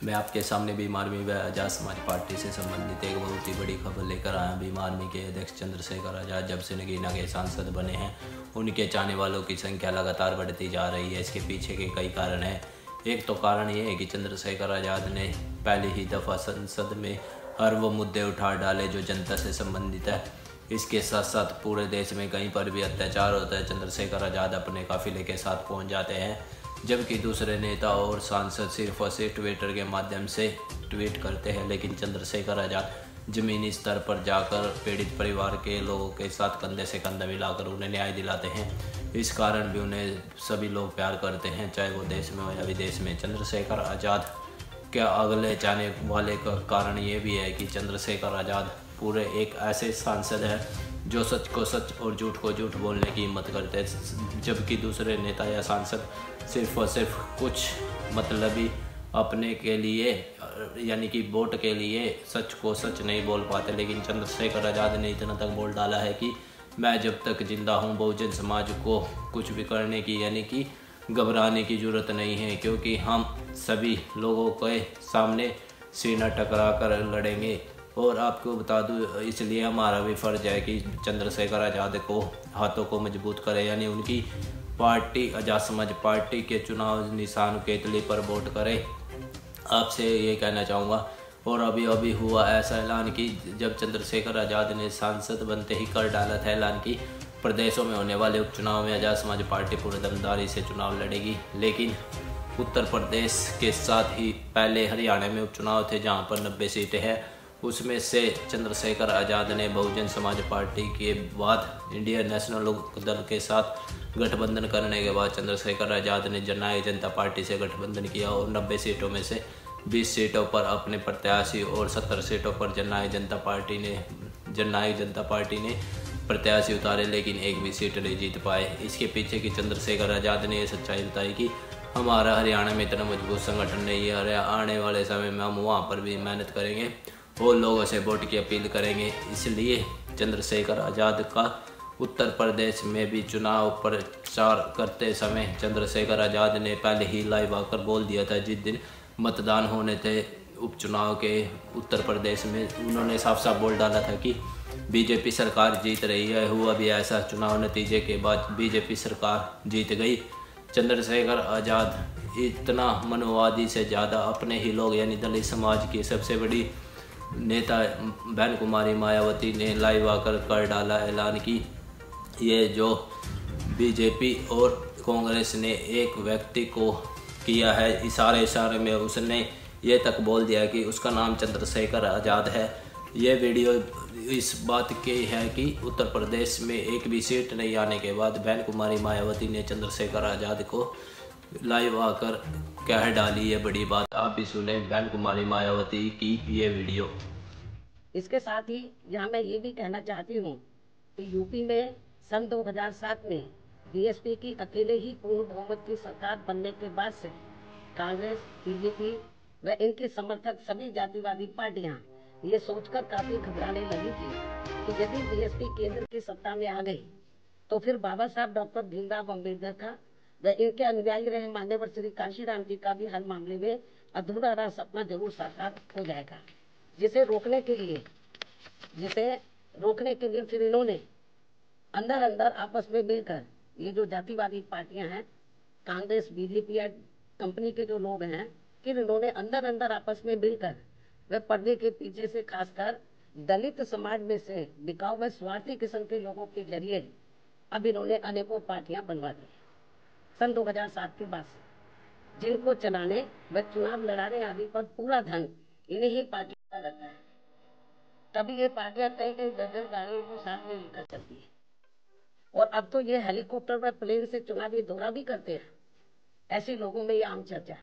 मैं आपके सामने भीम आर्मी व आज़ाद समाज पार्टी से संबंधित एक बहुत ही बड़ी खबर लेकर आया। भीम आर्मी के अध्यक्ष चंद्रशेखर आज़ाद जब से नगीना के सांसद बने हैं, उनके चाहने वालों की संख्या लगातार बढ़ती जा रही है। इसके पीछे के कई कारण हैं। एक तो कारण ये है कि चंद्रशेखर आज़ाद ने पहली ही दफ़ा संसद में हर वो मुद्दे उठा डाले जो जनता से संबंधित है। इसके साथ साथ पूरे देश में कहीं पर भी अत्याचार होता है, चंद्रशेखर आज़ाद अपने काफिले के साथ पहुंच जाते हैं, जबकि दूसरे नेता और सांसद सिर्फ और सिर्फ ट्विटर के माध्यम से ट्वीट करते हैं। लेकिन चंद्रशेखर आज़ाद ज़मीनी स्तर पर जाकर पीड़ित परिवार के लोगों के साथ कंधे से कंधा मिलाकर उन्हें न्याय दिलाते हैं। इस कारण भी उन्हें सभी लोग प्यार करते हैं, चाहे वो देश में हो या विदेश में। चंद्रशेखर आज़ाद के अगले जाने वाले का कारण ये भी है कि चंद्रशेखर आज़ाद पूरे एक ऐसे सांसद हैं जो सच को सच और झूठ को झूठ बोलने की हिम्मत करते हैं, जबकि दूसरे नेता या सांसद सिर्फ और सिर्फ कुछ मतलबी अपने के लिए यानी कि वोट के लिए सच को सच नहीं बोल पाते। लेकिन चंद्रशेखर आज़ाद ने इतना तक बोल डाला है कि मैं जब तक जिंदा हूँ बहुजन समाज को कुछ भी करने की यानी कि घबराने की ज़रूरत नहीं है, क्योंकि हम सभी लोगों के सामने सीना टकरा कर लड़ेंगे। और आपको बता दूं, इसलिए हमारा भी फ़र्ज़ है कि चंद्रशेखर आज़ाद को हाथों को मजबूत करें, यानी उनकी पार्टी आज़ाद समाज पार्टी के चुनाव निशान केतली पर वोट करें। आपसे ये कहना चाहूँगा। और अभी हुआ ऐसा ऐलान कि जब चंद्रशेखर आज़ाद ने सांसद बनते ही कर डाला था ऐलान कि प्रदेशों में होने वाले उपचुनाव में आज़ाद समाज पार्टी पूरे दमदारी से चुनाव लड़ेगी। लेकिन उत्तर प्रदेश के साथ ही पहले हरियाणा में उपचुनाव थे जहाँ पर 90 सीटें हैं, उसमें से चंद्रशेखर आज़ाद ने बहुजन समाज पार्टी के बाद इंडियन नेशनल लोक दल के साथ गठबंधन करने के बाद चंद्रशेखर आज़ाद ने जननायक जनता पार्टी से गठबंधन किया और 90 सीटों में से 20 सीटों पर अपने प्रत्याशी और 70 सीटों पर जननायक जनता पार्टी ने प्रत्याशी उतारे, लेकिन एक भी सीट नहीं जीत पाए। इसके पीछे की चंद्रशेखर आज़ाद ने यह सच्चाई बताई कि हमारा हरियाणा में इतना मजबूत संगठन नहीं है, आने वाले समय में हम वहाँ पर भी मेहनत करेंगे और लोगों से वोट की अपील करेंगे। इसलिए चंद्रशेखर आज़ाद का उत्तर प्रदेश में भी चुनाव प्रचार करते समय चंद्रशेखर आज़ाद ने पहले ही लाइव आकर बोल दिया था, जिस दिन मतदान होने थे उपचुनाव के उत्तर प्रदेश में, उन्होंने साफ साफ बोल डाला था कि बीजेपी सरकार जीत रही है। हुआ भी ऐसा, चुनाव नतीजे के बाद बीजेपी सरकार जीत गई। चंद्रशेखर आज़ाद इतना मनोवादी से ज़्यादा अपने ही लोग यानी दलित समाज की सबसे बड़ी नेता बहन कुमारी मायावती ने लाइव आकर कर डाला ऐलान कि ये जो बीजेपी और कांग्रेस ने एक व्यक्ति को किया है इशारे में, उसने ये तक बोल दिया कि उसका नाम चंद्रशेखर आज़ाद है। ये वीडियो इस बात की है कि उत्तर प्रदेश में एक भी सीट नहीं आने के बाद बहन कुमारी मायावती ने चंद्रशेखर आज़ाद को लाइव आकर कह डाली है बड़ी बात। आप भी सुने बहन कुमारी मायावती की ये वीडियो। इसके साथ ही यहाँ मैं ये भी कहना चाहती हूँ कि यूपी में सन 2007 में बीएसपी की अकेले ही पूर्ण बहुमत की सरकार बनने के बाद से कांग्रेस, बीजेपी व इनके समर्थक सभी जातिवादी पार्टियां ये सोचकर काफी घबराने लगी थी कि यदि बीएसपी केंद्र की सत्ता में आ गई तो फिर बाबा साहब डॉक्टर भीमराव अम्बेडकर का व इनके अनुयायी रहे मान्यवर श्री कांशीराम जी का भी हर मामले में अधूरा रहा सपना जरूर साकार हो जाएगा। जिसे रोकने के लिए फिर इन्होंने अंदर आपस में मिलकर ये जो जातिवादी पार्टियां हैं, कांग्रेस, बीजेपी या कंपनी के जो लोग हैं, फिर इन्होंने अंदर आपस में मिलकर वे पर्दे के पीछे से खासकर दलित समाज में से बिकाऊ व स्वार्थी किस्म के लोगों के जरिए अब इन्होंने अनेकों पार्टियां बनवा दी सन 2007 के बाद से, जिनको चलाने व चुनाव लड़ाने आदि पर पूरा धन इन्हीं ही पार्टियों का रहता है। तभी ये पार्टियां कई दर्जन गाड़ियों को सामने लेकर चलती है और अब तो ये हेलीकॉप्टर व प्लेन से चुनावी दौरा भी करते हैं। ऐसे लोगों में ये आम चर्चा है।